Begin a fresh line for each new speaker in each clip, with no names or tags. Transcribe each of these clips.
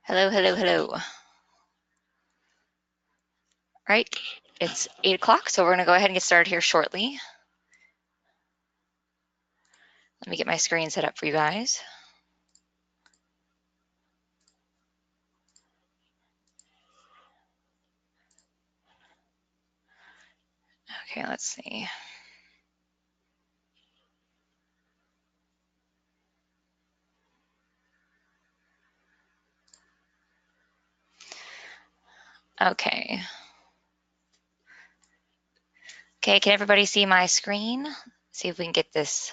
Hello, hello, hello. All right, it's 8 o'clock, so we're going to go ahead and get started here shortly. Let me get my screen set up for you guys. Okay, let's see. Okay. Okay, can everybody see my screen? See if we can get this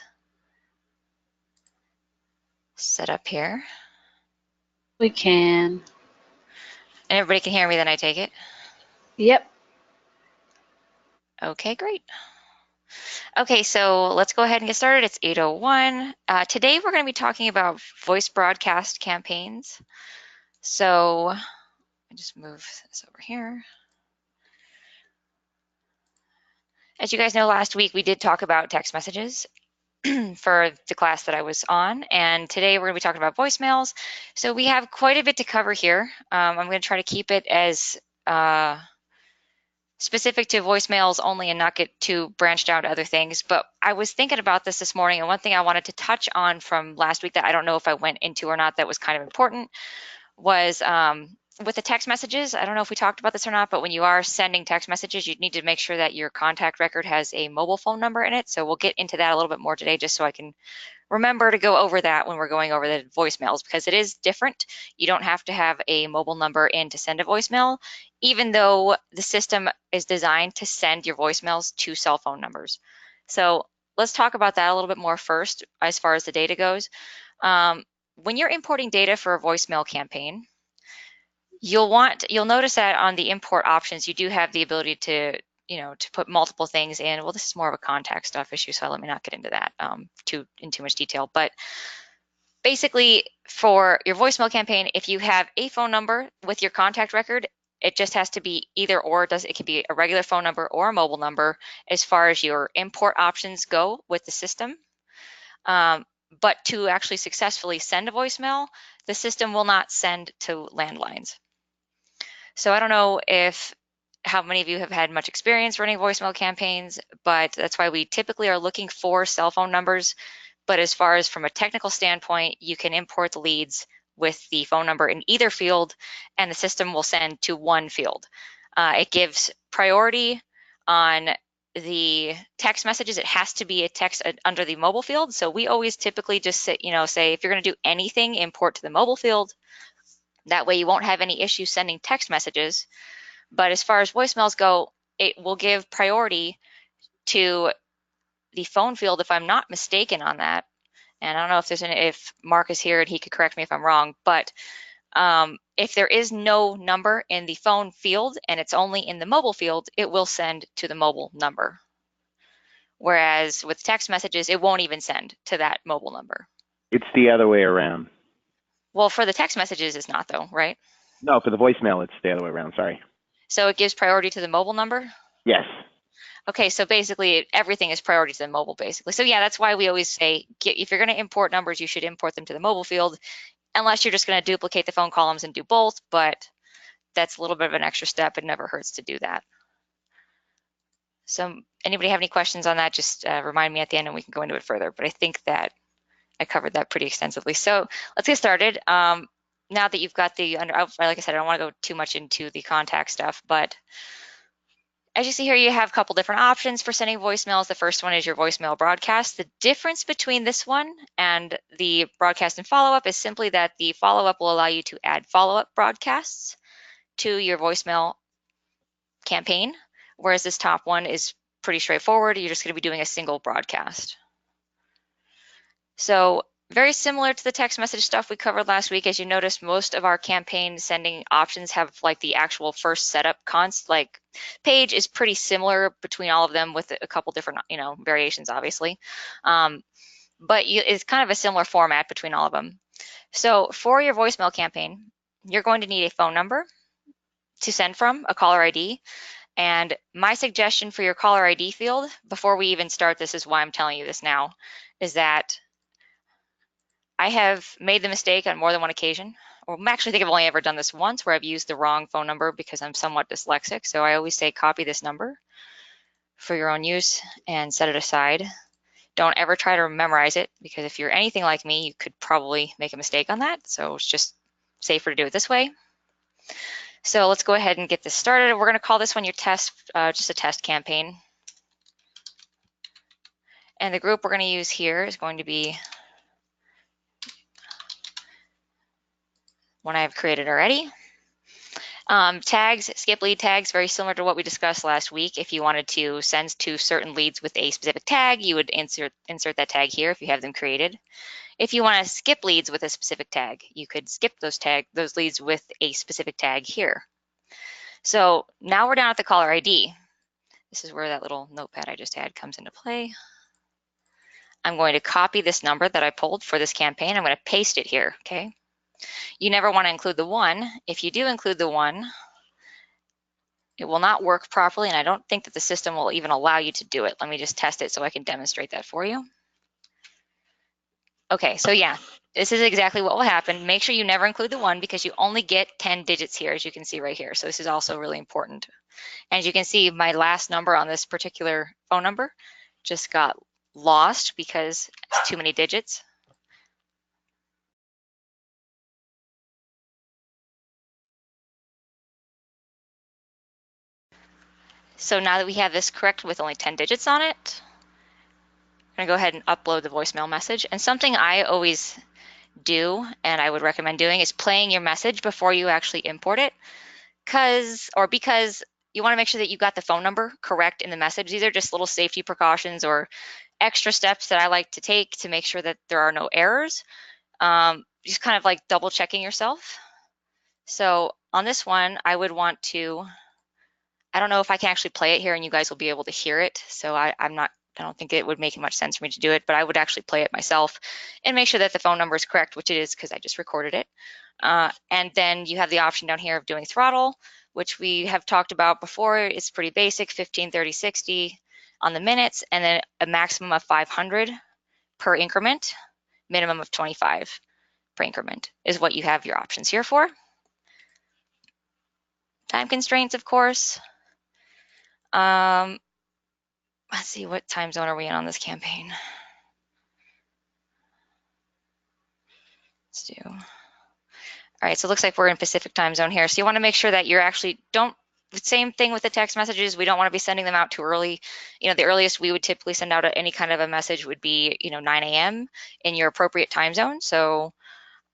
set up here.
We can.
And everybody can hear me then, I take it?
Yep.
Okay, great. Okay, so let's go ahead and get started. It's 8:01. Today we're going to be talking about voice broadcast campaigns. So let me just move this over here. As you guys know, last week we did talk about text messages for the class that I was on, and today we're going to be talking about voicemails. So we have quite a bit to cover here. I'm going to try to keep it as specific to voicemails only and not get too branched out to other things. But I was thinking about this morning, and one thing I wanted to touch on from last week that I don't know if I went into or not that was kind of important was with the text messages. I don't know if we talked about this or not, but when you are sending text messages, you need to make sure that your contact record has a mobile phone number in it. So we'll get into that a little bit more today just so I can remember to go over that when we're going over the voicemails, because it is different. You don't have to have a mobile number in to send a voicemail, even though the system is designed to send your voicemails to cell phone numbers. So let's talk about that a little bit more first as far as the data goes. When you're importing data for a voicemail campaign, you'll notice that on the import options, you do have the ability to put multiple things in. Well, this is more of a contact stuff issue, so let me not get into that in too much detail. But basically, for your voicemail campaign, if you have a phone number with your contact record, it just has to be either or. It can be a regular phone number or a mobile number as far as your import options go with the system. But to actually successfully send a voicemail, the system will not send to landlines. So I don't know how many of you have had much experience running voicemail campaigns, but that's why we typically are looking for cell phone numbers. But as far as from a technical standpoint, you can import the leads with the phone number in either field, and the system will send to one field. It gives priority on the text messages. It has to be a text under the mobile field. So we always typically just say if you're going to do anything, import to the mobile field. That way you won't have any issues sending text messages. But as far as voicemails go, it will give priority to the phone field if I'm not mistaken on that. And I don't know if Mark is here and he could correct me if I'm wrong, but if there is no number in the phone field and it's only in the mobile field, it will send to the mobile number. Whereas with text messages, it won't even send to that mobile number.
It's the other way around.
Well, for the text messages, it's not though, right?
No, for the voicemail, it's the other way around. Sorry.
So it gives priority to the mobile number?
Yes.
Okay, so basically everything is priority to the mobile, basically. So yeah, that's why we always say if you're going to import numbers, you should import them to the mobile field, unless you're just going to duplicate the phone columns and do both, but that's a little bit of an extra step. It never hurts to do that. So anybody have any questions on that, just remind me at the end and we can go into it further. But I think that I covered that pretty extensively. So let's get started. Now that you've got like I said, I don't want to go too much into the contact stuff, but as you see here, you have a couple different options for sending voicemails. The first one is your voicemail broadcast. The difference between this one and the broadcast and follow-up is simply that the follow-up will allow you to add follow-up broadcasts to your voicemail campaign, whereas this top one is pretty straightforward. You're just going to be doing a single broadcast. So very similar to the text message stuff we covered last week. As you noticed, most of our campaign sending options have like the actual first setup page is pretty similar between all of them with a couple different variations, obviously. But it's kind of a similar format between all of them. So for your voicemail campaign, you're going to need a phone number to send from, a caller ID. And my suggestion for your caller ID field, before we even start, this is why I'm telling you this now, is that I have made the mistake on more than one occasion, or actually I think I've only ever done this once where I've used the wrong phone number because I'm somewhat dyslexic. So I always say copy this number for your own use and set it aside. Don't ever try to memorize it because if you're anything like me, you could probably make a mistake on that. So it's just safer to do it this way. So let's go ahead and get this started. We're going to call this one your test, just a test campaign. And the group we're going to use here is going to be one I have created already. Tags, skip lead tags, very similar to what we discussed last week. If you wanted to send to certain leads with a specific tag, you would insert that tag here if you have them created. If you want to skip leads with a specific tag, you could skip those leads with a specific tag here. So now we're down at the caller ID. This is where that little notepad I just had comes into play. I'm going to copy this number that I pulled for this campaign. I'm going to paste it here, okay? You never want to include the 1. If you do include the 1, it will not work properly, and I don't think that the system will even allow you to do it. Let me just test it so I can demonstrate that for you. Okay, so yeah, this is exactly what will happen. Make sure you never include the 1 because you only get 10 digits here, as you can see right here. So this is also really important. And as you can see, my last number on this particular phone number just got lost because it's too many digits. So now that we have this correct with only 10 digits on it, I'm going to go ahead and upload the voicemail message. And something I always do, and I would recommend doing, is playing your message before you actually import it, because you want to make sure that you got the phone number correct in the message. These are just little safety precautions or extra steps that I like to take to make sure that there are no errors. Just kind of like double checking yourself. So on this one, I would want to, I don't know if I can actually play it here and you guys will be able to hear it. So I don't think it would make much sense for me to do it, but I would actually play it myself and make sure that the phone number is correct, which it is because I just recorded it. And then you have the option down here of doing throttle, which we have talked about before. It's pretty basic, 15, 30, 60 on the minutes, and then a maximum of 500 per increment, minimum of 25 per increment is what you have your options here for. Time constraints, of course. Let's see, what time zone are we in on this campaign? Let's do. All right, so it looks like we're in Pacific time zone here. So you want to make sure that you're actually same thing with the text messages. We don't want to be sending them out too early. You know, the earliest we would typically send out any kind of a message would be, 9 a.m. in your appropriate time zone. So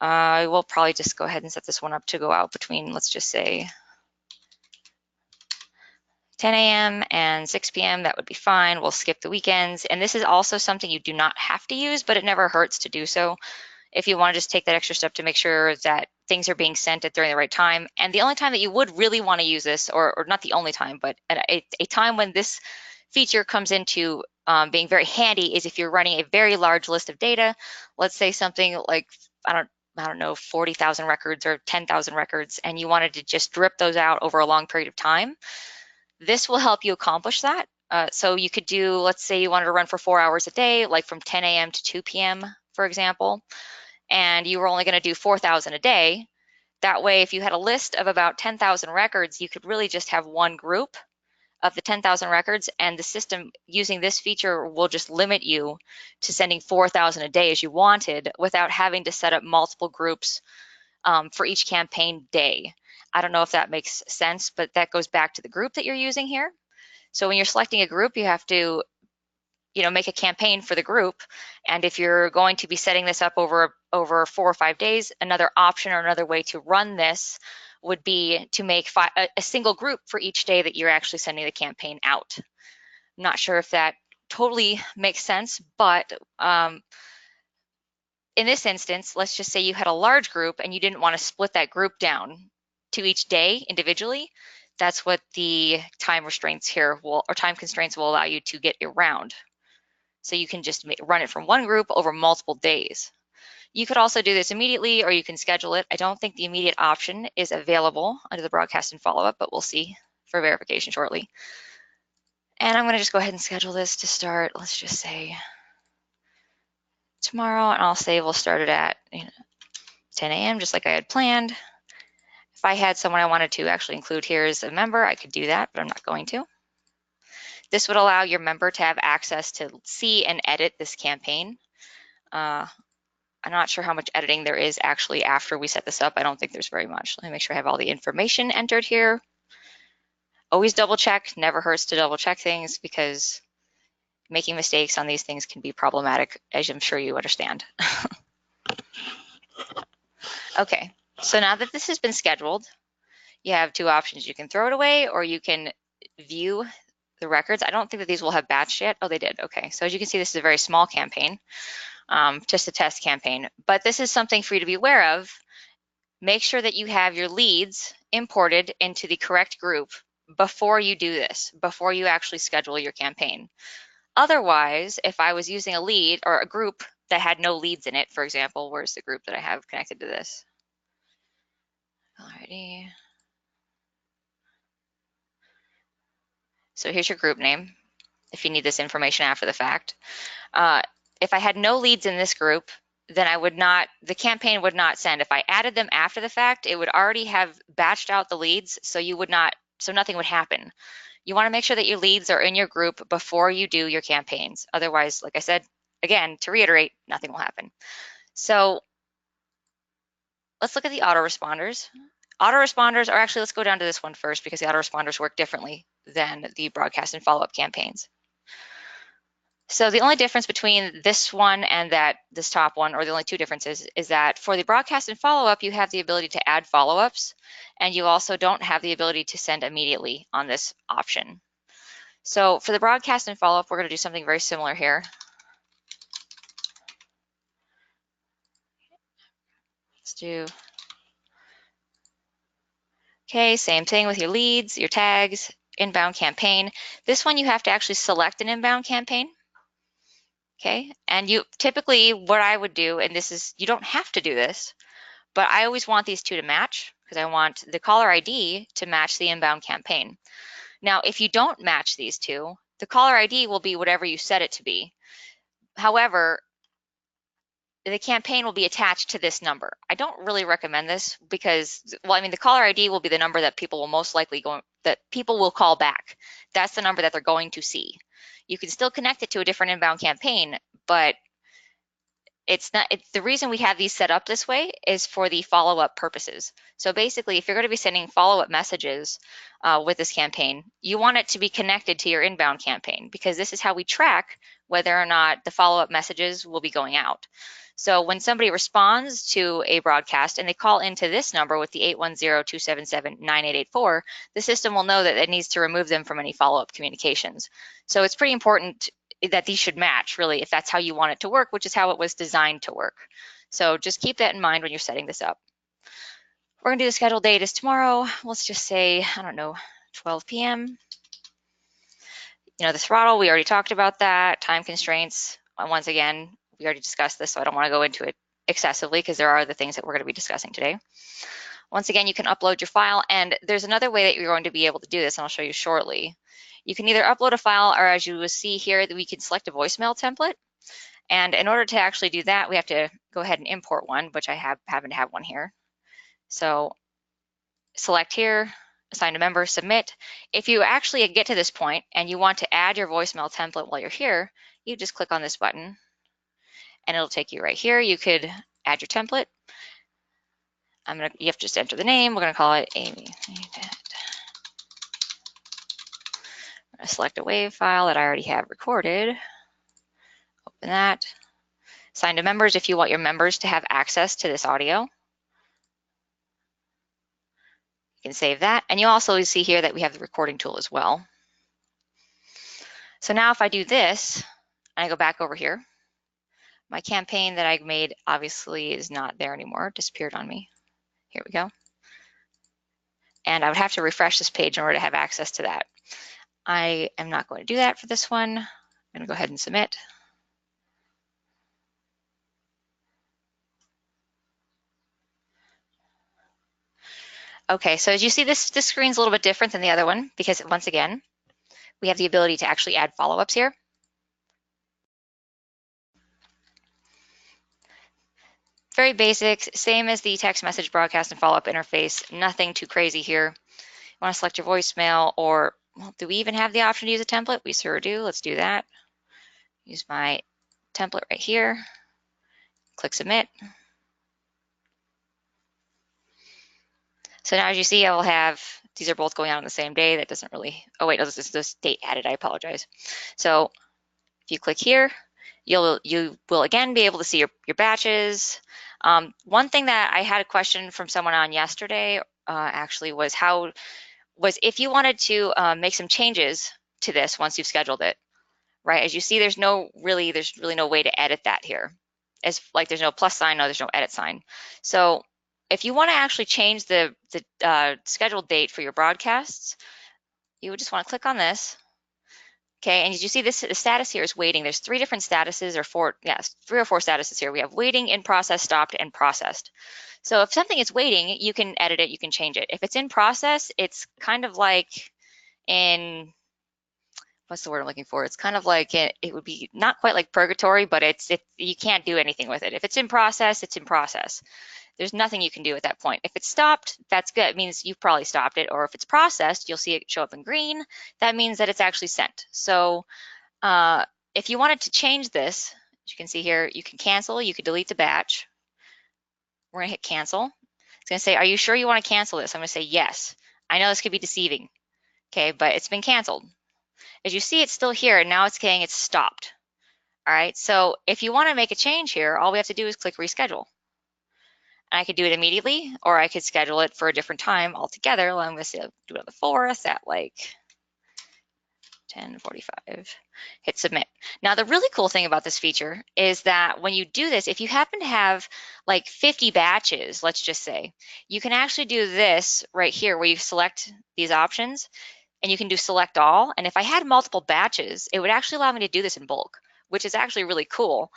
I will probably just go ahead and set this one up to go out between, let's just say, 10 a.m. and 6 p.m. That would be fine. We'll skip the weekends. And this is also something you do not have to use, but it never hurts to do so if you want to just take that extra step to make sure that things are being sent during the right time. And the only time that you would really want to use this, or not the only time, but a time when this feature comes into being very handy is if you're running a very large list of data. Let's say something like, I don't know, 40,000 records or 10,000 records, and you wanted to just drip those out over a long period of time. This will help you accomplish that. So you could do, let's say you wanted to run for 4 hours a day, like from 10 a.m. to 2 p.m., for example, and you were only going to do 4,000 a day. That way, if you had a list of about 10,000 records, you could really just have one group of the 10,000 records, and the system using this feature will just limit you to sending 4,000 a day as you wanted without having to set up multiple groups for each campaign day. I don't know if that makes sense, but that goes back to the group that you're using here. So when you're selecting a group, you have to, make a campaign for the group. And if you're going to be setting this up over 4 or 5 days, another option or another way to run this would be to make a single group for each day that you're actually sending the campaign out. I'm not sure if that totally makes sense, but in this instance, let's just say you had a large group and you didn't want to split that group down to each day individually. That's what the time restraints here time constraints will allow you to get around. So you can just run it from one group over multiple days. You could also do this immediately, or you can schedule it. I don't think the immediate option is available under the broadcast and follow-up, but we'll see for verification shortly. And I'm going to just go ahead and schedule this to start, let's just say tomorrow, and I'll say we'll start it at 10 a.m. just like I had planned. If I had someone I wanted to actually include here as a member, I could do that, but I'm not going to. This would allow your member to have access to see and edit this campaign. I'm not sure how much editing there is actually after we set this up. I don't think there's very much. Let me make sure I have all the information entered here. Always double check, never hurts to double check things because making mistakes on these things can be problematic, as I'm sure you understand. Okay, so now that this has been scheduled, you have two options. You can throw it away or you can view the records. I don't think that these will have batched yet. Oh, they did. Okay, so as you can see, this is a very small campaign, just a test campaign. But this is something for you to be aware of. Make sure that you have your leads imported into the correct group before you do this, before you actually schedule your campaign. Otherwise, if I was using a lead or a group that had no leads in it, for example, where's the group that I have connected to this? Alrighty. So here's your group name, if you need this information after the fact. If I had no leads in this group, then the campaign would not send. If I added them after the fact, it would already have batched out the leads, so nothing would happen. You want to make sure that your leads are in your group before you do your campaigns. Otherwise, like I said, again, to reiterate, nothing will happen. So let's look at the autoresponders. Autoresponders are actually, let's go down to this one first because the autoresponders work differently than the broadcast and follow-up campaigns. So the only difference between this one and this top one, or the only two differences, is that for the broadcast and follow-up, you have the ability to add follow-ups, and you also don't have the ability to send immediately on this option. So for the broadcast and follow-up, we're going to do something very similar here. Let's do, okay, same thing with your leads, your tags, inbound campaign. This one you have to actually select an inbound campaign. Okay, and typically what I would do, and this is, you don't have to do this, but I always want these two to match because I want the caller ID to match the inbound campaign. Now, if you don't match these two, the caller ID will be whatever you set it to be. However, the campaign will be attached to this number. I don't really recommend this because, well, I mean, the caller ID will be the number that people will most likely that people will call back. That's the number that they're going to see. You can still connect it to a different inbound campaign, but the reason we have these set up this way is for the follow-up purposes. So basically, if you're going to be sending follow-up messages with this campaign, you want it to be connected to your inbound campaign because this is how we track whether or not the follow-up messages will be going out. So when somebody responds to a broadcast and they call into this number with the 810-277-9884, the system will know that it needs to remove them from any follow-up communications. So it's pretty important that these should match, really, if that's how you want it to work, which is how it was designed to work. So just keep that in mind when you're setting this up. We're going to do the scheduled date is tomorrow. Let's just say, I don't know, 12 p.m. You know, the throttle, we already talked about that. Time constraints, once again, we already discussed this, so I don't want to go into it excessively because there are other things that we're going to be discussing today. Once again, you can upload your file, and there's another way that you're going to be able to do this, and I'll show you shortly. You can either upload a file, or as you will see here, that we can select a voicemail template. And in order to actually do that, we have to go ahead and import one, which I happen to have one here. So select here, assign a member, submit. If you actually get to this point and you want to add your voicemail template while you're here, you just click on this button and it'll take you right here. You could add your template. You have to just enter the name. We're going to call it Amy. I'm going to select a WAV file that I already have recorded. Open that. Assign to members if you want your members to have access to this audio. You can save that. And you also see here that we have the recording tool as well. So now if I do this, and I go back over here, my campaign that I made obviously is not there anymore. It disappeared on me. Here we go. And I would have to refresh this page in order to have access to that. I am not going to do that for this one. I'm going to go ahead and submit. Okay, so as you see, this screen's a little bit different than the other one because, once again, we have the ability to actually add follow-ups here. very basic, same as the text message broadcast and follow-up interface. Nothing too crazy here. You want to select your voicemail, or well, do we even have the option to use a template? We sure do. Let's do that. Use my template right here. Click submit. So now as you see, I will have, these are both going out on the same day. That doesn't really, oh wait, no, this is this date added, I apologize. So if you click here, you will again be able to see your batches. One thing that I had a question from someone on yesterday actually was if you wanted to make some changes to this once you've scheduled it, right? As you see, there's really no way to edit that here. As like there's no plus sign, no, there's no edit sign. So if you want to actually change the scheduled date for your broadcasts, you would just want to click on this. Okay, and as you see, the status here is waiting. There's three different statuses, or three or four statuses here. We have waiting, in process, stopped, and processed. So if something is waiting, you can edit it, you can change it. If it's in process, it's kind of like in, what's the word I'm looking for? It's kind of like it would be not quite like purgatory, but you can't do anything with it. If it's in process, it's in process. There's nothing you can do at that point. If it's stopped, that's good. It means you've probably stopped it. Or if it's processed, you'll see it show up in green. That means that it's actually sent. So if you wanted to change this, as you can see here, you can cancel, you can delete the batch. We're gonna hit cancel. It's gonna say, are you sure you wanna cancel this? I'm gonna say yes. I know this could be deceiving, okay, but it's been canceled. As you see, it's still here, and now it's saying it's stopped. All right, so if you wanna make a change here, all we have to do is click reschedule. I could do it immediately, or I could schedule it for a different time altogether. Well, I'm going to say do it on the 4th at like 10:45. Hit submit. Now, the really cool thing about this feature is that when you do this, if you happen to have like 50 batches, let's just say, you can actually do this right here where you select these options, and you can do select all. And if I had multiple batches, it would actually allow me to do this in bulk, which is actually really cool.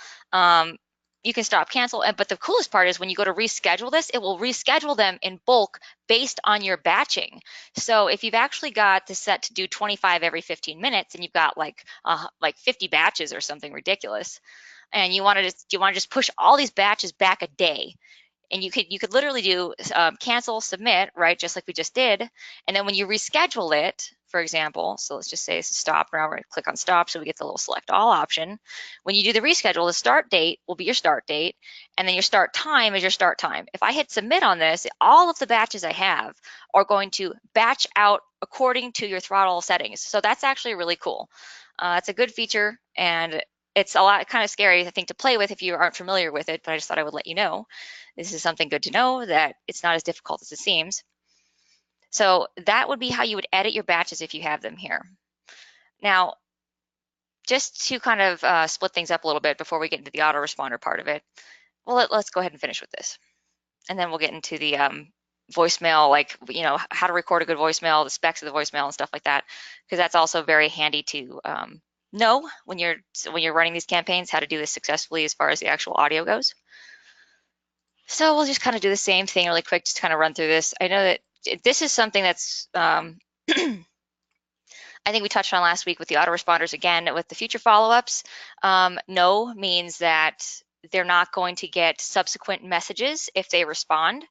You can stop, cancel, but the coolest part is when you go to reschedule this, it will reschedule them in bulk based on your batching. So if you've actually got this set to do 25 every 15 minutes and you've got like 50 batches or something ridiculous, and you want to just push all these batches back a day, and you could literally do cancel, submit, right, just like we just did. And then when you reschedule it, for example, so let's just say it's a stop. Now we're going to click on stop so we get the little select all option. When you do the reschedule, the start date will be your start date, and then your start time is your start time. If I hit submit on this, all of the batches I have are going to batch out according to your throttle settings. So that's actually really cool. It's a good feature, and it's a lot kind of scary, I think, to play with if you aren't familiar with it, but I just thought I would let you know. This is something good to know, that it's not as difficult as it seems. So that would be how you would edit your batches if you have them here. Now, just to kind of split things up a little bit before we get into the autoresponder part of it, well, let's go ahead and finish with this. And then we'll get into the voicemail, like, you know, how to record a good voicemail, the specs of the voicemail and stuff like that, because that's also very handy to know when you're running these campaigns, how to do this successfully as far as the actual audio goes. So we'll just kind of do the same thing really quick, just kind of run through this. I know that this is something that's I think we touched on last week with the autoresponders. Again, with the future follow-ups, no means that they're not going to get subsequent messages if they respond,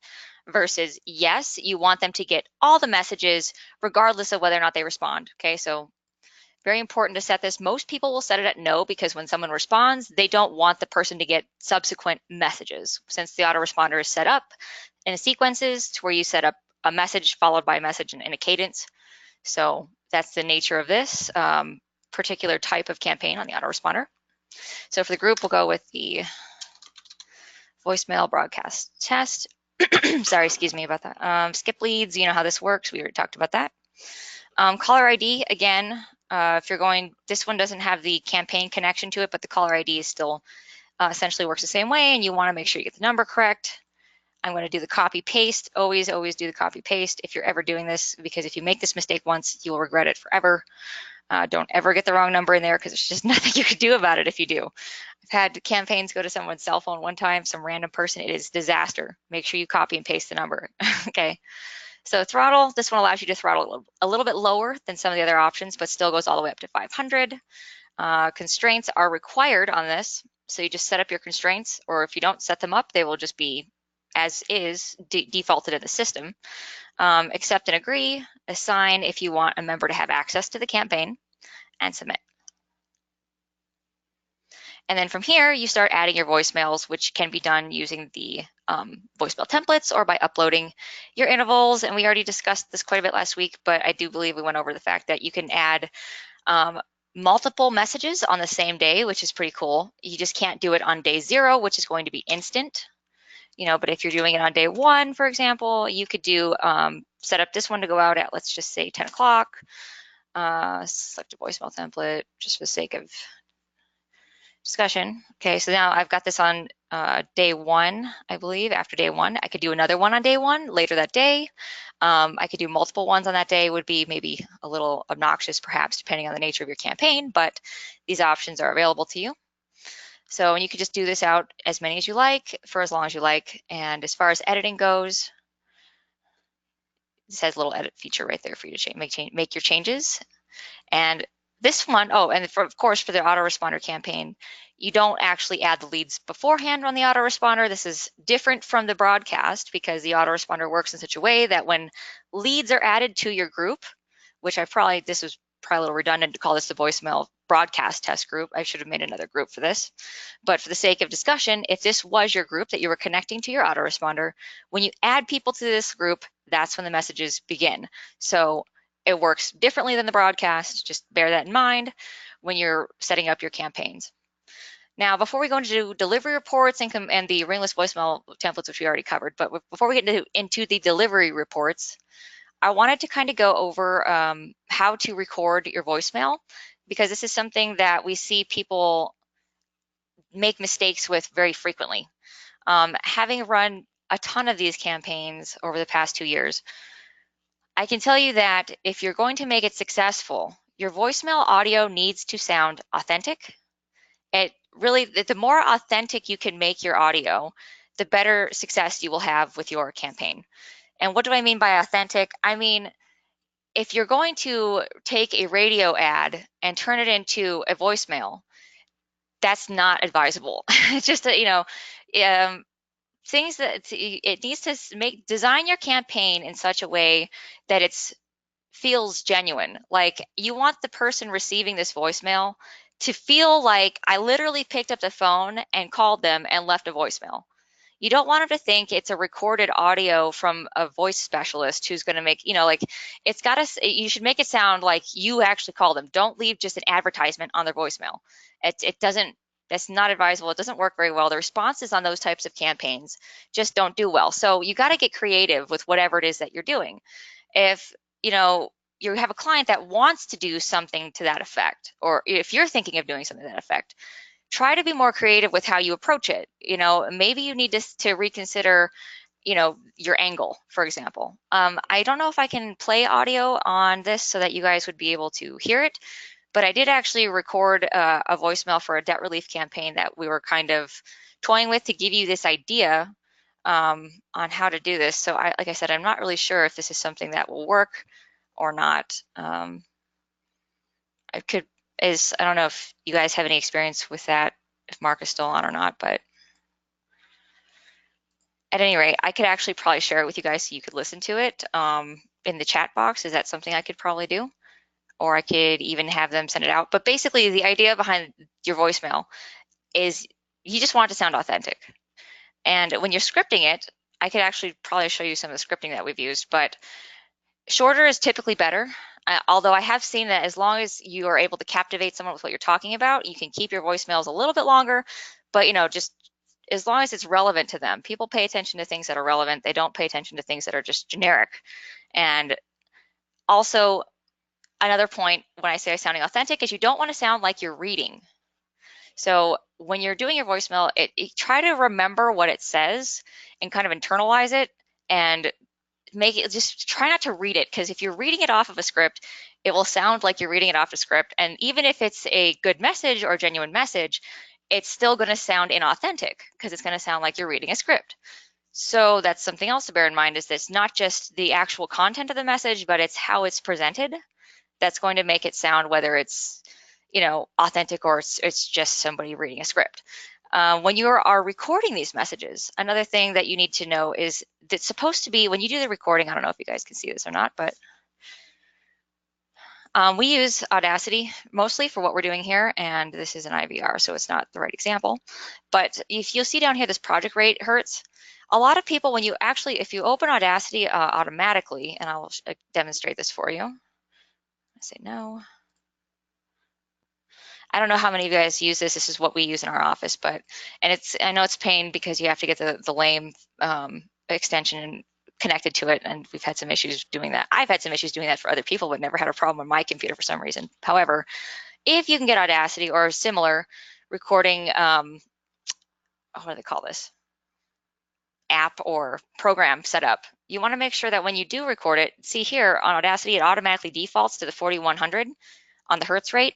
versus yes, you want them to get all the messages regardless of whether or not they respond. Okay, so very important to set this. Most people will set it at no, because when someone responds, they don't want the person to get subsequent messages, since the autoresponder is set up in a sequences to where you set up a message followed by a message in a cadence. So that's the nature of this particular type of campaign on the autoresponder. So for the group, we'll go with the voicemail broadcast test. Sorry, excuse me about that. Skip leads, you know how this works. We already talked about that. Caller ID, again, if you're going, this one doesn't have the campaign connection to it, but the caller ID is still essentially works the same way, and you want to make sure you get the number correct. I'm going to do the copy paste. Always do the copy paste if you're ever doing this, because if you make this mistake once, you will regret it forever. Don't ever get the wrong number in there, because there's just nothing you can do about it if you do. I've had campaigns go to someone's cell phone one time, some random person. It is disaster. Make sure you copy and paste the number. Okay. So throttle, this one allows you to throttle a little bit lower than some of the other options, but still goes all the way up to 500. Constraints are required on this. So you just set up your constraints, or if you don't set them up, they will just be as is defaulted in the system. Accept and agree, assign if you want a member to have access to the campaign, and submit. And then from here, you start adding your voicemails, which can be done using the voicemail templates or by uploading your intervals. And we already discussed this quite a bit last week, but I do believe we went over the fact that you can add multiple messages on the same day, which is pretty cool. You just can't do it on day 0, which is going to be instant. But if you're doing it on day 1, for example, you could do set up this one to go out at, let's just say 10 o'clock. Select a voicemail template just for the sake of discussion. Okay, so now I've got this on day 1, I believe. After day 1, I could do another one on day 1 later that day. I could do multiple ones on that day. Would be maybe a little obnoxious, perhaps, depending on the nature of your campaign, but these options are available to you. So, and you could just do this out as many as you like for as long as you like. And as far as editing goes, this has a little edit feature right there for you to make your changes. And this one, and of course, for the autoresponder campaign, you don't actually add the leads beforehand on the autoresponder. This is different from the broadcast because the autoresponder works in such a way that when leads are added to your group, which this was probably a little redundant to call this the voicemail broadcast test group. I should have made another group for this. But for the sake of discussion, if this was your group that you were connecting to your autoresponder, when you add people to this group, that's when the messages begin. So it works differently than the broadcast. Just bear that in mind when you're setting up your campaigns. Now, before we go into delivery reports and the Ringless voicemail templates, which we already covered, but before we get into the delivery reports, I wanted to kind of go over how to record your voicemail, because this is something that we see people make mistakes with very frequently. Having run a ton of these campaigns over the past 2 years, I can tell you that if you're going to make it successful, your voicemail audio needs to sound authentic. The more authentic you can make your audio, the better success you will have with your campaign. And what do I mean by authentic? I mean, if you're going to take a radio ad and turn it into a voicemail, that's not advisable. It's just that, things that it needs to design your campaign in such a way that it's feels genuine. Like, you want the person receiving this voicemail to feel like I literally picked up the phone and called them and left a voicemail. You don't want them to think it's a recorded audio from a voice specialist who's going to make, you should make it sound like you actually called them. Don't leave just an advertisement on their voicemail. That's not advisable. It doesn't work very well. The responses on those types of campaigns just don't do well. So you got to get creative with whatever it is that you're doing. If you have a client that wants to do something to that effect, or if you're thinking of doing something to that effect, try to be more creative with how you approach it. Maybe you need to reconsider, your angle, for example. I don't know if I can play audio on this so that you guys would be able to hear it, but I did actually record a voicemail for a debt relief campaign that we were kind of toying with to give you this idea on how to do this. So like I said, I'm not really sure if this is something that will work or not. I don't know if you guys have any experience with that, if Mark is still on or not, but at any rate, I could actually probably share it with you guys so you could listen to it in the chat box. Is that something I could probably do? Or I could even have them send it out. But basically, the idea behind your voicemail is you just want it to sound authentic. And when you're scripting it, I could actually probably show you some of the scripting that we've used, but shorter is typically better. Although I have seen that as long as you are able to captivate someone with what you're talking about, you can keep your voicemails a little bit longer, but just as long as it's relevant to them. People pay attention to things that are relevant. They don't pay attention to things that are just generic. And also, another point when I say sounding authentic is you don't want to sound like you're reading. So when you're doing your voicemail, try to remember what it says and kind of internalize it, and just try not to read it, because if you're reading it off of a script, it will sound like you're reading it off a script. And even if it's a good message or a genuine message, it's still going to sound inauthentic because it's going to sound like you're reading a script. So that's something else to bear in mind, is that it's not just the actual content of the message, but it's how it's presented that's going to make it sound, whether it's authentic or it's just somebody reading a script. When you are recording these messages, another thing that you need to know is that's supposed to be, when you do the recording, I don't know if you guys can see this or not, but we use Audacity mostly for what we're doing here, and this is an IVR, so it's not the right example. But if you'll see down here, this project rate hertz, a lot of people, if you open Audacity automatically, and I'll demonstrate this for you. I say no. I don't know how many of you guys use this. This is what we use in our office, I know it's pain because you have to get the lame extension connected to it, and we've had some issues doing that. I've had some issues doing that for other people, but never had a problem on my computer for some reason. However, if you can get Audacity or similar recording, what do they call this? App or program set up, you want to make sure that when you do record it, see here on Audacity, it automatically defaults to the 4100 on the hertz rate.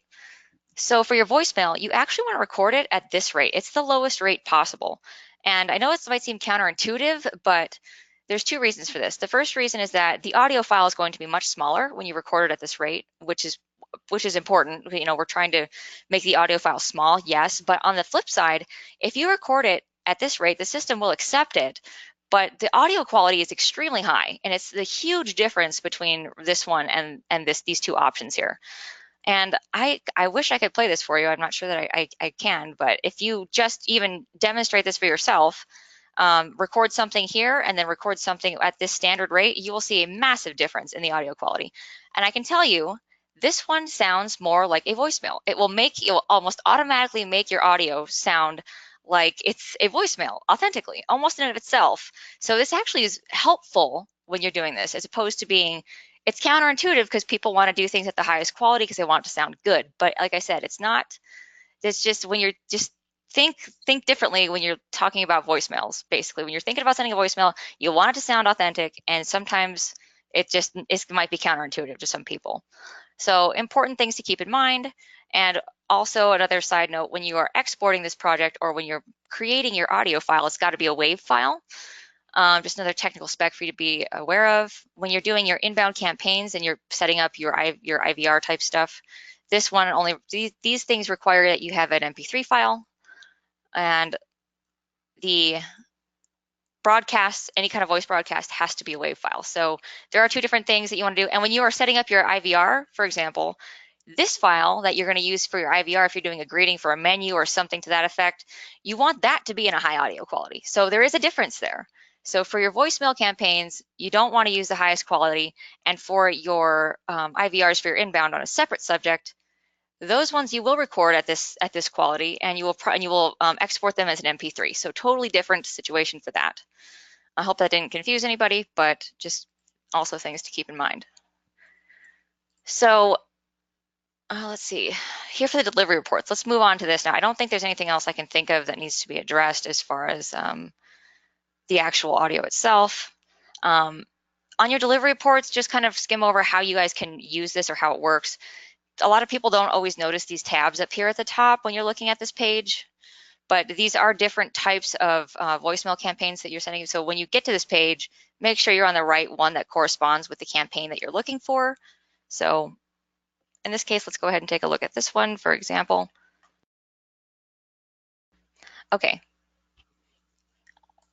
So for your voicemail, you actually want to record it at this rate. It's the lowest rate possible. And I know it might seem counterintuitive, but there's two reasons for this. The first reason is that the audio file is going to be much smaller when you record it at this rate, which is important. We're trying to make the audio file small, yes, but on the flip side, if you record it at this rate, the system will accept it, but the audio quality is extremely high, and it's the huge difference between this one and these two options here. And I wish I could play this for you. I'm not sure that I can, but if you just even demonstrate this for yourself, record something here and then record something at this standard rate, you will see a massive difference in the audio quality. And I can tell you, this one sounds more like a voicemail. It will almost automatically make your audio sound like it's a voicemail authentically, almost in and of itself. So this actually is helpful when you're doing this, as opposed to being, it's counterintuitive because people want to do things at the highest quality because they want it to sound good. But like I said, it's not, it's just when you're just think differently when you're talking about voicemails. Basically, when you're thinking about sending a voicemail, you want it to sound authentic, and sometimes it might be counterintuitive to some people. So important things to keep in mind. And also another side note, when you are exporting this project or when you're creating your audio file, it's got to be a WAV file. Just another technical spec for you to be aware of. When you're doing your inbound campaigns and you're setting up your IVR type stuff, this one these things require that you have an MP3 file, and the broadcast, any kind of voice broadcast, has to be a WAV file. So there are two different things that you want to do. And when you are setting up your IVR, for example, this file that you're going to use for your IVR, if you're doing a greeting for a menu or something to that effect, you want that to be in a high audio quality. So there is a difference there. So for your voicemail campaigns, you don't want to use the highest quality. And for your IVRs for your inbound on a separate subject, those ones you will record at this quality, and you will export them as an MP3. So totally different situation for that. I hope that didn't confuse anybody, but just also things to keep in mind. So let's see here for the delivery reports. Let's move on to this now. I don't think there's anything else I can think of that needs to be addressed as far as the actual audio itself. On your delivery reports, just kind of skim over how you guys can use this or how it works. A lot of people don't always notice these tabs up here at the top when you're looking at this page, but these are different types of voicemail campaigns that you're sending. So when you get to this page, make sure you're on the right one that corresponds with the campaign that you're looking for. So in this case, let's go ahead and take a look at this one, for example. Okay.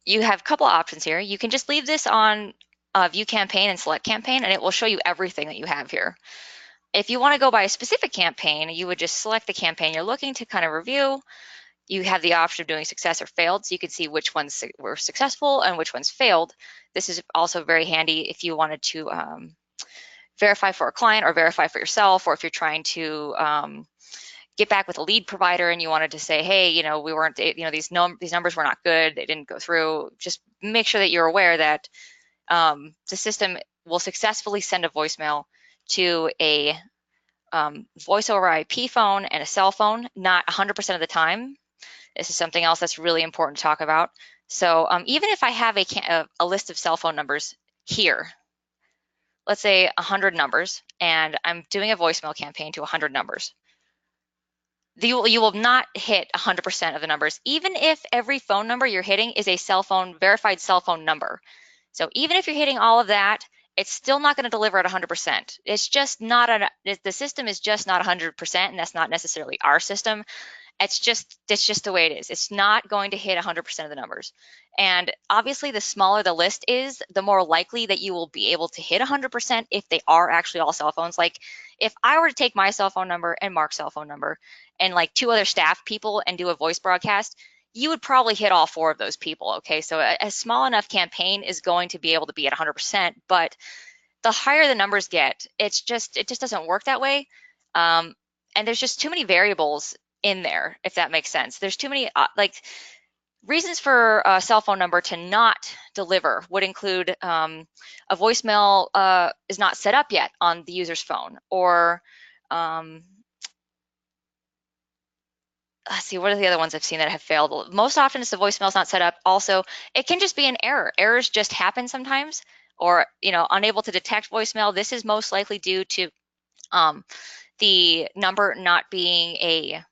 You have a couple options here. You can just leave this on View Campaign and Select Campaign, and it will show you everything that you have here. If you want to go by a specific campaign, you would just select the campaign you're looking to kind of review. You have the option of doing success or failed, so you can see which ones were successful and which ones failed. This is also very handy if you wanted to verify for a client or verify for yourself, or if you're trying to get back with a lead provider and you wanted to say, hey, we weren't, these numbers were not good, they didn't go through. Just make sure that you're aware that the system will successfully send a voicemail to a voice over IP phone and a cell phone, not 100% of the time. This is something else that's really important to talk about. So even if I have a list of cell phone numbers here, let's say 100 numbers, and I'm doing a voicemail campaign to 100 numbers, you will not hit 100% of the numbers, even if every phone number you're hitting is a verified cell phone number. So even if you're hitting all of that it's still not going to deliver at 100%. It's just not the system is just not 100%, and that's not necessarily our system. It's just the way it is. It's not going to hit 100% of the numbers. And obviously, the smaller the list is, the more likely that you will be able to hit 100% if they are actually all cell phones. Like if I were to take my cell phone number and Mark's cell phone number and like 2 other staff people and do a voice broadcast, you would probably hit all 4 of those people. Okay, so a small enough campaign is going to be able to be at 100%, but the higher the numbers get, it just doesn't work that way. And there's just too many variables in there, if that makes sense. There's too many like reasons for a cell phone number to not deliver would include a voicemail is not set up yet on the user's phone, or let's see, what are the other ones I've seen that have failed? Most often it's the voicemail is not set up. Also, it can just be an error. Errors just happen sometimes, or unable to detect voicemail. This is most likely due to the number not being a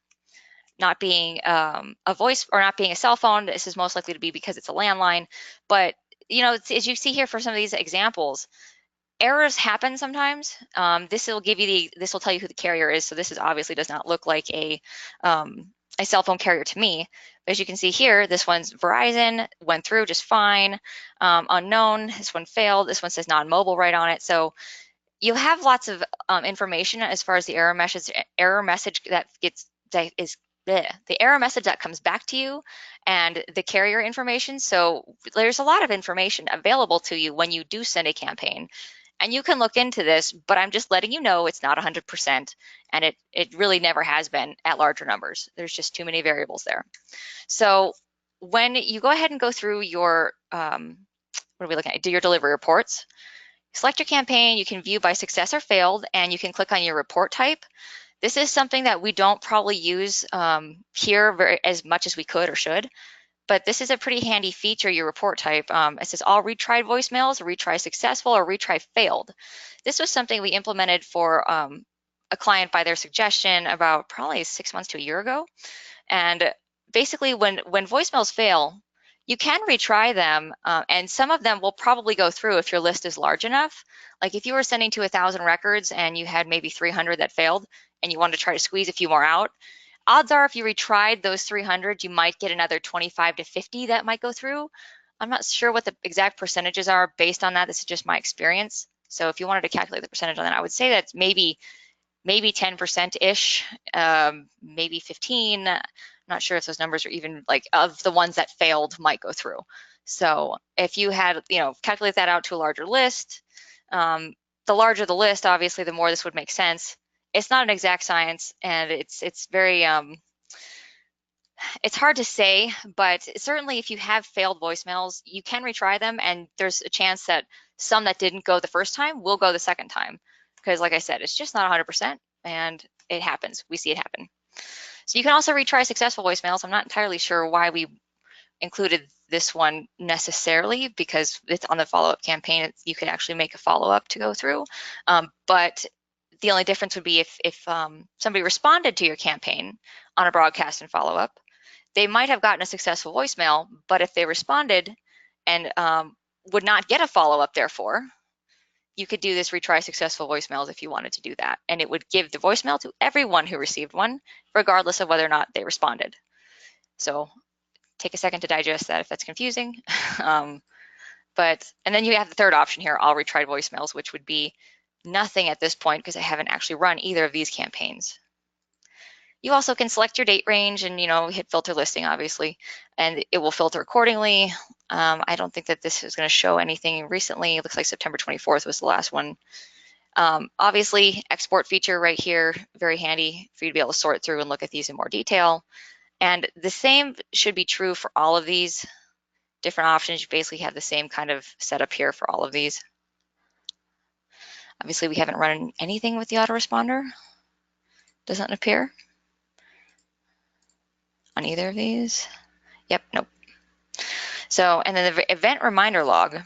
voice, or not being a cell phone. This is most likely to be because it's a landline. But as you see here for some of these examples, errors happen sometimes. This will tell you who the carrier is. So this obviously does not look like a cell phone carrier to me. But as you can see here, this one's Verizon, went through just fine. Unknown, this one failed. This one says non-mobile right on it. So you have lots of information as far as the error message the error message that comes back to you, and the carrier information. So there's a lot of information available to you when you do send a campaign, and you can look into this, but I'm just letting you know it's not 100%, and it really never has been at larger numbers. There's just too many variables there. So when you go ahead and go through your, what are we looking at? Do your delivery reports. Select your campaign, you can view by success or failed, and you can click on your report type. This is something that we don't probably use here as much as we could or should, but this is a pretty handy feature, your report type. It says all retried voicemails, retry successful, or retry failed. This was something we implemented for a client by their suggestion about probably 6 months to a year ago. And basically when voicemails fail, you can retry them, and some of them will probably go through if your list is large enough. Like if you were sending to 1,000 records and you had maybe 300 that failed, and you wanted to try to squeeze a few more out, odds are if you retried those 300, you might get another 25 to 50 that might go through. I'm not sure what the exact percentages are based on that. This is just my experience. So if you wanted to calculate the percentage on that, I would say that's maybe 10%-ish, maybe 15. I'm not sure if those numbers are even like of the ones that failed might go through. So if you had, calculate that out to a larger list, the larger the list, obviously, the more this would make sense. It's not an exact science, and it's very, it's hard to say, but certainly if you have failed voicemails, you can retry them, and there's a chance that some that didn't go the first time will go the second time. Because like I said, it's just not 100%, and it happens. We see it happen. So you can also retry successful voicemails. I'm not entirely sure why we included this one necessarily, because it's on the follow-up campaign. You could actually make a follow-up to go through. But the only difference would be if somebody responded to your campaign on a broadcast and follow-up, they might have gotten a successful voicemail, but if they responded and would not get a follow-up, therefore, you could do this retry successful voicemails if you wanted to do that. And it would give the voicemail to everyone who received one, regardless of whether or not they responded. So take a second to digest that if that's confusing. And then you have the third option here, all retried voicemails, which would be nothing at this point because I haven't actually run either of these campaigns. You also can select your date range and, hit filter listing, obviously, and it will filter accordingly. I don't think that this is going to show anything recently. It looks like September 24th was the last one. Obviously, export feature right here, very handy for you to be able to sort through and look at these in more detail. And the same should be true for all of these different options. You basically have the same kind of setup here for all of these. Obviously, we haven't run anything with the autoresponder. Doesn't appear on either of these. Yep, nope. So, and then the event reminder log.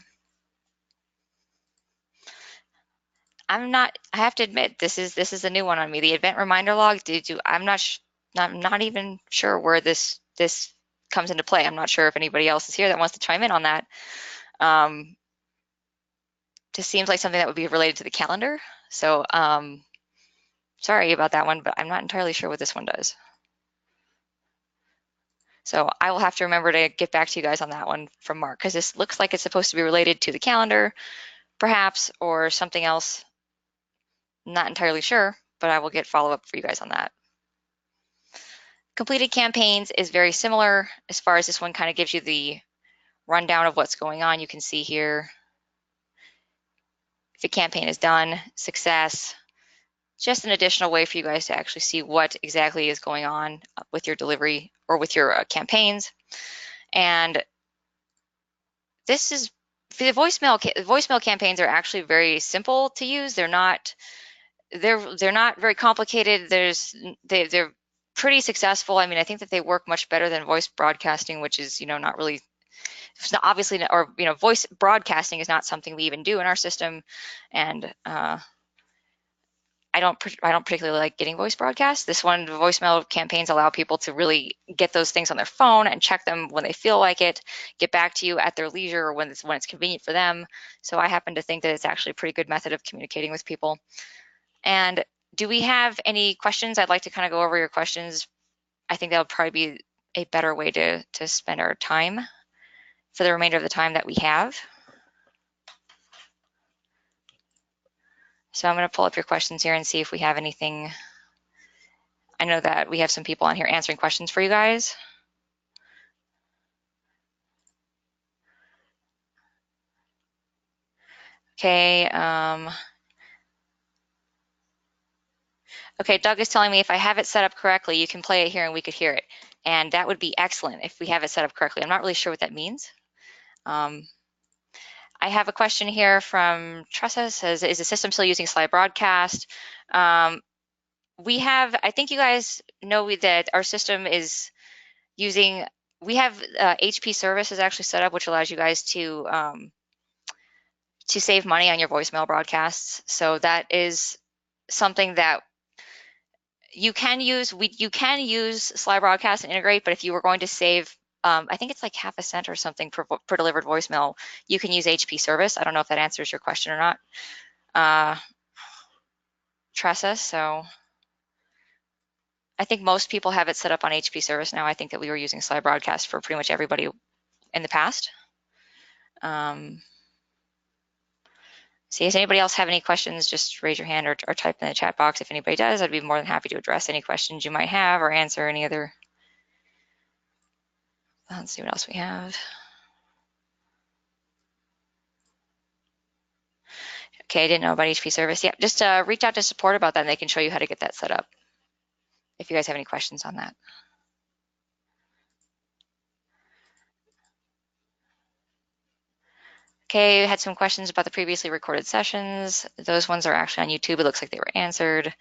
I have to admit, this is a new one on me. The event reminder log, I'm not even sure where this comes into play. I'm not sure if anybody else is here that wants to chime in on that. This seems like something that would be related to the calendar. So sorry about that one, but I'm not entirely sure what this one does. So I will have to remember to get back to you guys on that one from Mark, because this looks like it's supposed to be related to the calendar, perhaps, or something else. Not entirely sure, but I will get follow-up for you guys on that. Completed campaigns is very similar as far as this one kind of gives you the rundown of what's going on. You can see here if a campaign is done, success, just an additional way for you guys to actually see what exactly is going on with your delivery or with your campaigns. And this is for the voicemail campaigns are actually very simple to use. They're not very complicated. They're pretty successful. I mean, I think that they work much better than voice broadcasting, which is, not really, it's not obviously, or, voice broadcasting is not something we even do in our system. And I don't particularly like getting voice broadcasts. This one, the voicemail campaigns allow people to really get those things on their phone and check them when they feel like it, get back to you at their leisure or when it's convenient for them. So I happen to think that it's actually a pretty good method of communicating with people. And do we have any questions? I'd like to kind of go over your questions. I think that would probably be a better way to spend our time for the remainder of the time that we have. So I'm going to pull up your questions here and see if we have anything. I know that we have some people on here answering questions for you guys. Okay. Okay, Doug is telling me if I have it set up correctly, you can play it here and we could hear it. And that would be excellent if we have it set up correctly. I'm not really sure what that means. I have a question here from Tressa, says, is the system still using slide broadcast? We have, I think you guys know that our system is using, we have HP service is actually set up, which allows you guys to save money on your voicemail broadcasts. So that is something that you can use. You can use slide broadcast and integrate, but if you were going to save, I think it's like half a cent or something per delivered voicemail, you can use HP service. I don't know if that answers your question or not, Tressa. So I think most people have it set up on HP service now. I think that we were using slide broadcast for pretty much everybody in the past. See, does anybody else have any questions? Just raise your hand or type in the chat box. If anybody does, I'd be more than happy to address any questions you might have or answer any other. Let's see what else we have. Okay, I didn't know about HP service. Yeah, just reach out to support about that and they can show you how to get that set up if you guys have any questions on that. Okay, had some questions about the previously recorded sessions. Those ones are actually on YouTube. It looks like they were answered.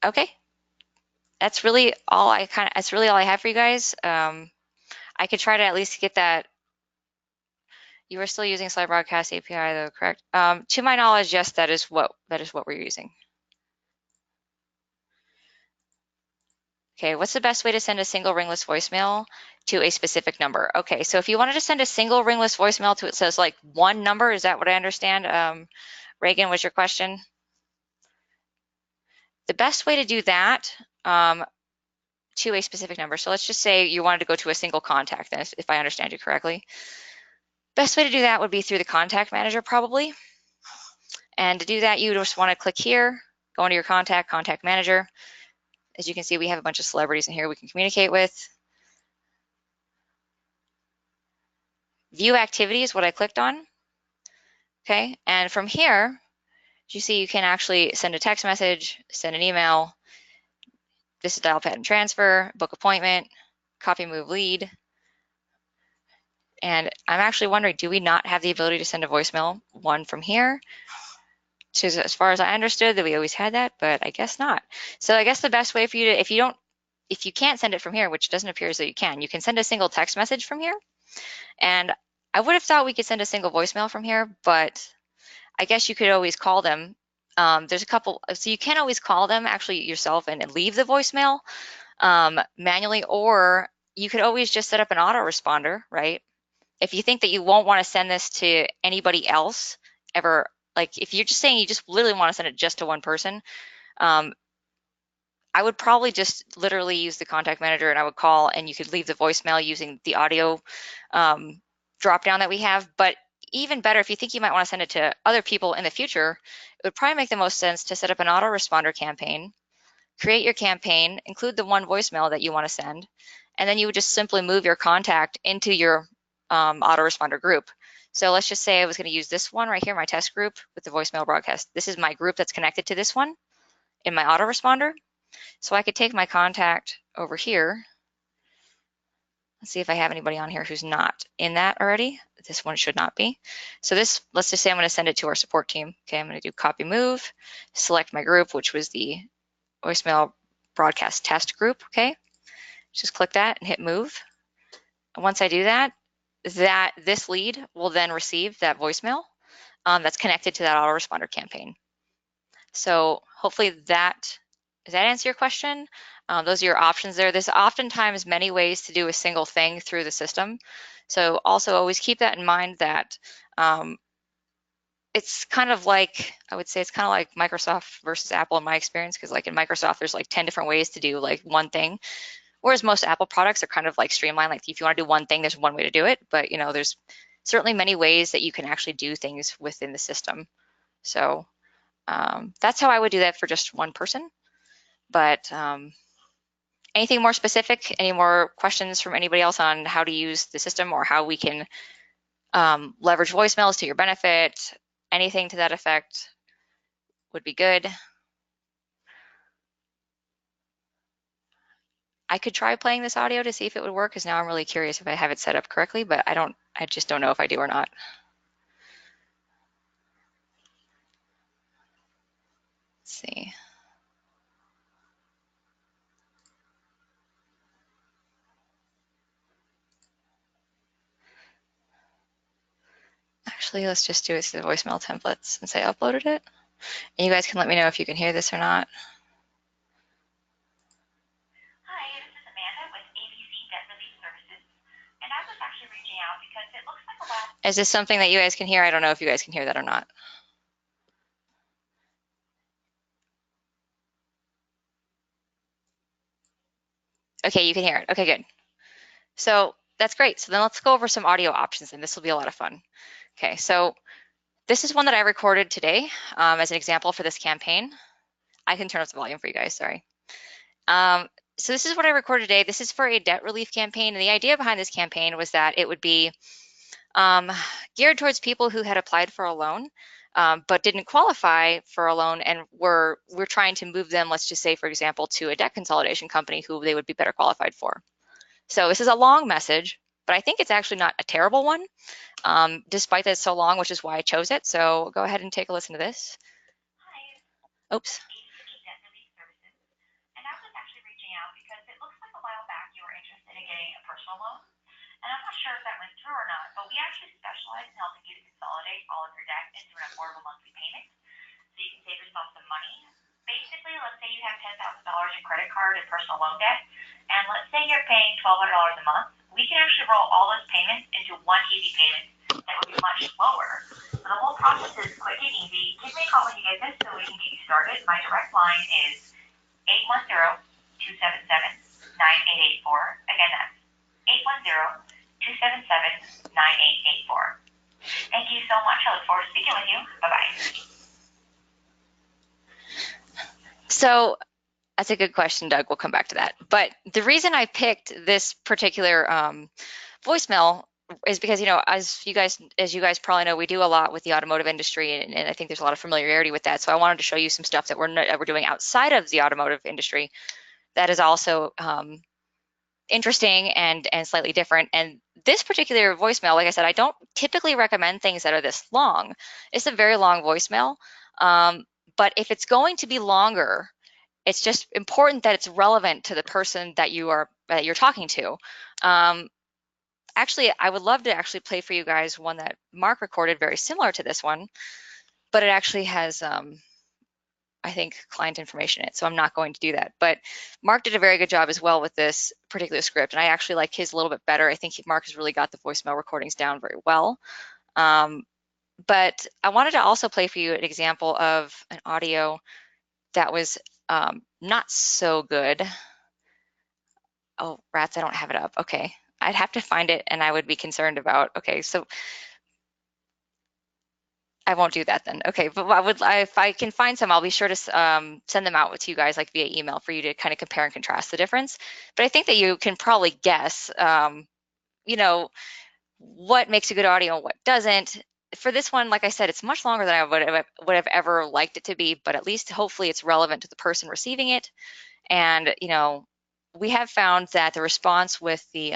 Okay, that's really all I have for you guys. I could try to at least get that. You are still using slide broadcast API though, correct? To my knowledge, yes, that is what we're using. Okay, what's the best way to send a single ringless voicemail to a specific number? Okay, so if you wanted to send a single ringless voicemail to, it says like one number, is that what I understand? Reagan, was your question? The best way to do that to a specific number, so let's just say you wanted to go to a single contact, then if I understand you correctly. Best way to do that would be through the contact manager probably. And to do that, you just want to click here, go into your contact manager. As you can see, we have a bunch of celebrities in here we can communicate with. View activity is what I clicked on. Okay, and from here, you see you can actually send a text message, send an email. This is dial pad and transfer, book appointment, copy, move, lead. And I'm actually wondering, do we not have the ability to send a voicemail one from here? So as far as I understood, that we always had that, but I guess not. So I guess the best way for you to, if you can't send it from here, which doesn't appear as though you can send a single text message from here. And I would have thought we could send a single voicemail from here, but I guess you could always call them. There's a couple, so you can always call them actually yourself and leave the voicemail manually, or you could always just set up an autoresponder, right? If you think that you won't want to send this to anybody else ever, like if you're just saying you just literally want to send it just to one person, I would probably just literally use the contact manager and I would call and you could leave the voicemail using the audio drop down that we have. But even better, if you think you might want to send it to other people in the future, it would probably make the most sense to set up an autoresponder campaign, create your campaign, include the one voicemail that you want to send, and then you would just simply move your contact into your autoresponder group. So let's just say I was going to use this one right here, my test group with the voicemail broadcast. This is my group that's connected to this one in my autoresponder. So I could take my contact over here. Let's see if I have anybody on here who's not in that already. This one should not be. So this, let's just say I'm going to send it to our support team. Okay, I'm going to do copy move, select my group, which was the voicemail broadcast test group. Okay, just click that and hit move. And once I do that, this lead will then receive that voicemail that's connected to that autoresponder campaign. So hopefully does that answer your question? Those are your options there. There's oftentimes many ways to do a single thing through the system. So also always keep that in mind that it's kind of like, I would say it's kind of like Microsoft versus Apple in my experience, because like in Microsoft, there's like 10 different ways to do like one thing, whereas most Apple products are kind of like streamlined. Like if you want to do one thing, there's one way to do it, but you know, there's certainly many ways that you can actually do things within the system. So that's how I would do that for just one person. But anything more specific, any more questions from anybody else on how to use the system or how we can leverage voicemails to your benefit? Anything to that effect would be good. I could try playing this audio to see if it would work, because now I'm really curious if I have it set up correctly, but I just don't know if I do or not. Let's see. Actually, let's just do it to the voicemail template since I uploaded it. And you guys can let me know if you can hear this or not.
Hi, this is Amanda with ABC Debt Relief Services, and I was actually reaching out because it looks like a while.
Is this something that you guys can hear? I don't know if you guys can hear that or not. Okay, you can hear it. Okay, good. So that's great. So then let's go over some audio options, and this will be a lot of fun. Okay, so this is one that I recorded today as an example for this campaign. I can turn up the volume for you guys, sorry. So this is what I recorded today. This is for a debt relief campaign, and the idea behind this campaign was that it would be geared towards people who had applied for a loan but didn't qualify for a loan, and we're trying to move them, let's just say, for example, to a debt consolidation company who they would be better qualified for. So this is a long message, but I think it's actually not a terrible one, despite that it's so long, which is why I chose it. So go ahead and take a listen to this.
Hi,
Oops.
ABC Debt Relief Services, and I was actually reaching out because it looks like a while back you were interested in getting a personal loan, and I'm not sure if that went through or not, but we actually specialize in helping you to consolidate all of your debt into an affordable monthly payment so you can save yourself some money. Basically, let's say you have $10,000 in credit card and personal loan debt, and let's say you're paying $1,200 a month. We can actually roll all those payments into one easy payment that would be much lower. So the whole process is quick and easy. Give me a call when you get this so we can get you started. My direct line is 810-277-9884. Again, that's 810-277-9884. Thank you so much. I look forward to speaking with you. Bye-bye.
So that's a good question, Doug. We'll come back to that. But the reason I picked this particular voicemail is because, you know, as you guys probably know, we do a lot with the automotive industry, and I think there's a lot of familiarity with that. So I wanted to show you some stuff that we're doing outside of the automotive industry that is also interesting and slightly different. And this particular voicemail, like I said, I don't typically recommend things that are this long. It's a very long voicemail, but if it's going to be longer, it's just important that it's relevant to the person that you're talking to. Actually, I would love to actually play for you guys one that Mark recorded very similar to this one, but it actually has I think, client information in it, so I'm not going to do that. But Mark did a very good job as well with this particular script, and I actually like his a little bit better. I think Mark has really got the voicemail recordings down very well. But I wanted to also play for you an example of an audio that was not so good. Oh, rats, I don't have it up. Okay, I'd have to find it, and I would be concerned about, okay, so I won't do that then. Okay, but if I can find some, I'll be sure to send them out to you guys like via email for you to kind of compare and contrast the differerence. But I think that you can probably guess, you know, what makes a good audio and what doesn't. For this one, like I said, it's much longer than I would have ever liked it to be, but at least hopefully it's relevant to the person receiving it. And, we have found that the response with the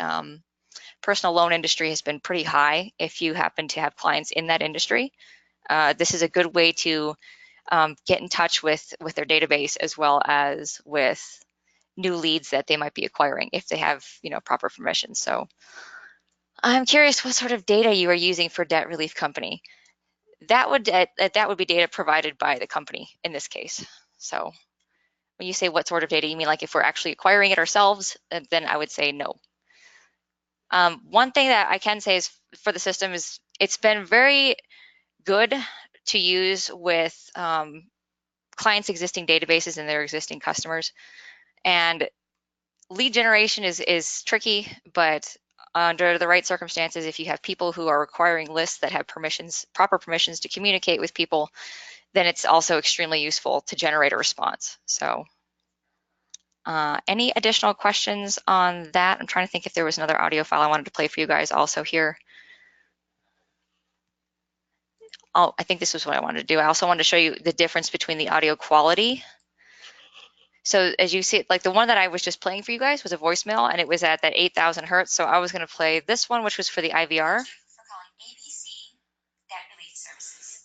personal loan industry has been pretty high if you happen to have clients in that industry. This is a good way to get in touch with their database as well as with new leads that they might be acquiring if they have, proper permissions. So I'm curious what sort of data you are using for Debt Relief Company. That would be data provided by the company in this case. So when you say what sort of data, you mean like if we're actually acquiring it ourselves, then I would say no. One thing that I can say is for the system is it's been very good to use with clients' existing databases and their existing customers. And lead generation is tricky, but under the right circumstances, if you have people who are acquiring lists that have permissions, proper permissions to communicate with people, then it's also extremely useful to generate a response. So any additional questions on that? I'm trying to think if there was another audio file I wanted to play for you guys also here. Oh, I think this was what I wanted to do. I also wanted to show you the difference between the audio quality. So as you see, like the one that I was just playing for you guys was a voicemail, and it was at that 8,000 hertz. So I was going to play this one, which was for the IVR.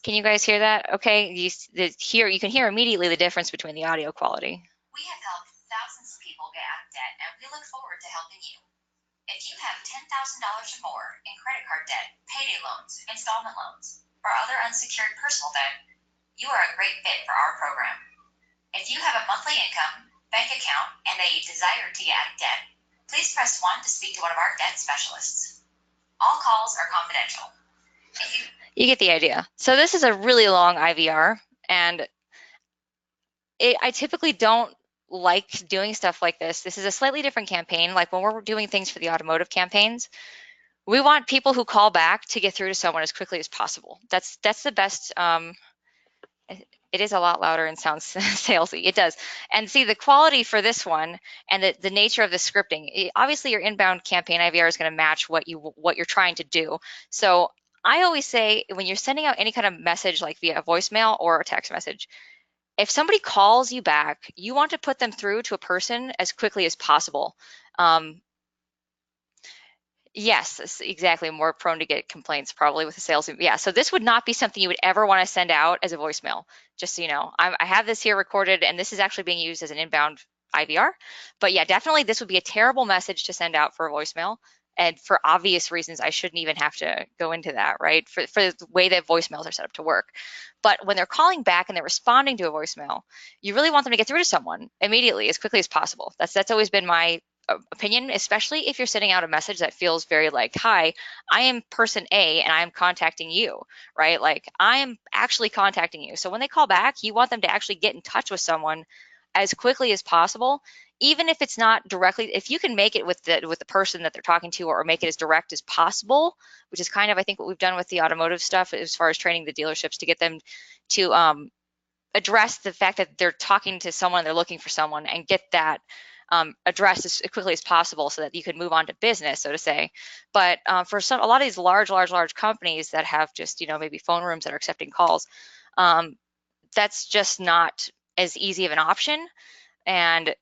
Can you guys hear that? Okay, you can hear immediately the difference between the audio quality.
We have helped thousands of people get out of debt, and we look forward to helping you. If you have $10,000 or more in credit card debt, payday loans, installment loans, or other unsecured personal debt, you are a great fit for our program. If you have a monthly income, bank account, and a desire to get out of debt, please press 1 to speak to one of our debt specialists. All calls are confidential.
You get the idea. So this is a really long IVR, and I typically don't like doing stuff like this. This is a slightly different campaign. Like when we're doing things for the automotive campaigns, we want people who call back to get through to someone as quickly as possible. That's the best. It is a lot louder and sounds salesy. It does. And see the quality for this one and the nature of the scripting. Obviously, your inbound campaign IVR is going to match what you're trying to do. So I always say when you're sending out any kind of message like via a voicemail or a text message, if somebody calls you back, you want to put them through to a person as quickly as possible. Yes, exactly. More prone to get complaints probably with the sales. Yeah, so this would not be something you would ever want to send out as a voicemail, just so you know. I have this here recorded, and this is actually being used as an inbound IVR. But yeah, definitely this would be a terrible message to send out for a voicemail. And for obvious reasons, I shouldn't even have to go into that, right? For the way that voicemails are set up to work. But when they're calling back and they're responding to a voicemail, you really want them to get through to someone immediately, as quickly as possible. That's always been my opinion, especially if you're sending out a message that feels very like, hi, I am person A and I'm contacting you, right? Like I am actually contacting you. So when they call back, you want them to actually get in touch with someone as quickly as possible, even if it's not directly, if you can make it with the person that they're talking to or make it as direct as possible, which is kind of, I think, what we've done with the automotive stuff as far as training the dealerships to get them to address the fact that they're talking to someone, they're looking for someone, and get that addressed as quickly as possible so that you can move on to business, so to say. But for a lot of these large companies that have just, maybe phone rooms that are accepting calls, that's just not as easy of an option. And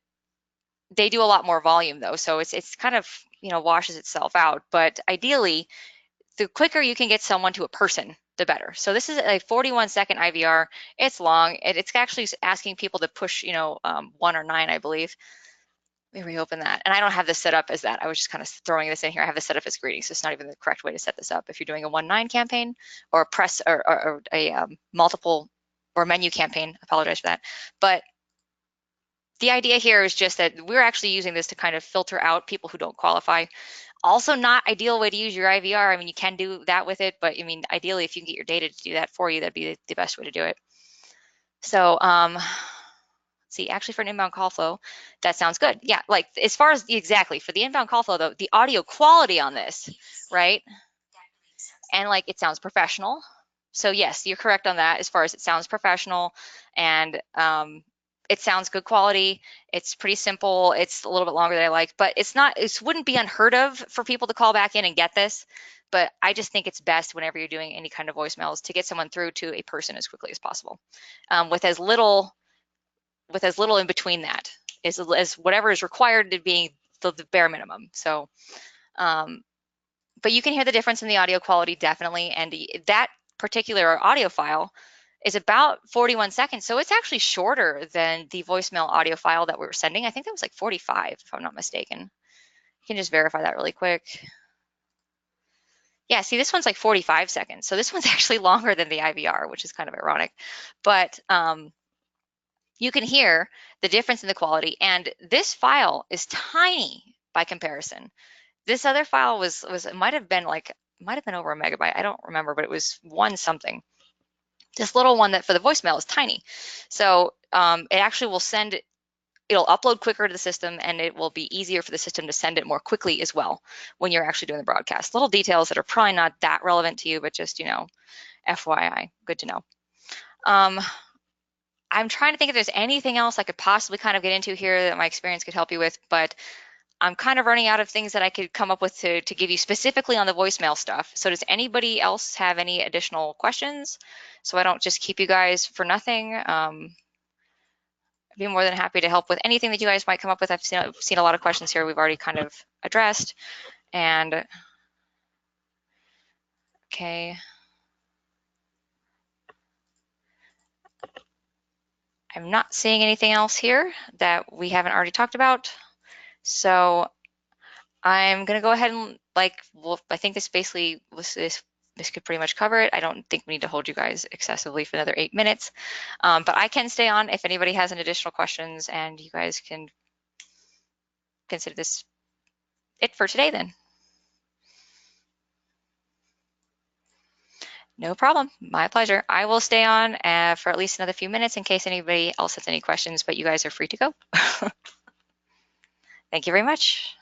they do a lot more volume though. So it's kind of, washes itself out. But ideally, the quicker you can get someone to a person, the better. So this is a 41-second IVR. It's long. It's actually asking people to push, 1 or 9, I believe. Let me reopen that. And I don't have this set up as that. I was just kind of throwing this in here. I have this set up as greetings. So it's not even the correct way to set this up. If you're doing a 1-9 campaign or a press or a multiple or menu campaign. Apologize for that. But the idea here is just that we're actually using this to kind of filter out people who don't qualify. Also not ideal way to use your IVR. I mean, you can do that with it, but I mean, ideally, if you can get your data to do that for you, that'd be the best way to do it. So, see, actually for an inbound call flow, that sounds good. Yeah, like as far as exactly for the inbound call flow though, the audio quality on this, right? And like it sounds professional. So yes, you're correct on that as far as it sounds professional and it sounds good quality. It's pretty simple. It's a little bit longer than I like, but it's not, it wouldn't be unheard of for people to call back in and get this. But I just think it's best whenever you're doing any kind of voicemails to get someone through to a person as quickly as possible, with as little in between that, as whatever is required to being the bare minimum. So, but you can hear the difference in the audio quality definitely, and that particular audio file is about 41 seconds. So it's actually shorter than the voicemail audio file that we were sending. I think that was like 45, if I'm not mistaken. You can just verify that really quick. Yeah, see, this one's like 45 seconds. So this one's actually longer than the IVR, which is kind of ironic. But you can hear the difference in the quality. And this file is tiny by comparison. This other file it might have been over a megabyte. I don't remember, but it was one something. This little one that for the voicemail is tiny. So it actually will it'll upload quicker to the system, and it will be easier for the system to send it more quickly as well when you're actually doing the broadcast. Little details that are probably not that relevant to you, but just, FYI, good to know. I'm trying to think if there's anything else I could possibly kind of get into here that my experience could help you with, but I'm kind of running out of things that I could come up with to give you specifically on the voicemail stuff. So does anybody else have any additional questions? So I don't just keep you guys for nothing. I'd be more than happy to help with anything that you guys might come up with. I've seen a lot of questions here we've already kind of addressed. And okay. I'm not seeing anything else here that we haven't already talked about. So I'm going to go ahead and I think this basically this could pretty much cover it. I don't think we need to hold you guys excessively for another 8 minutes, but I can stay on if anybody has any additional questions, and you guys can consider this it for today then. No problem, my pleasure. I will stay on for at least another few minutes in case anybody else has any questions, but you guys are free to go. Thank you very much.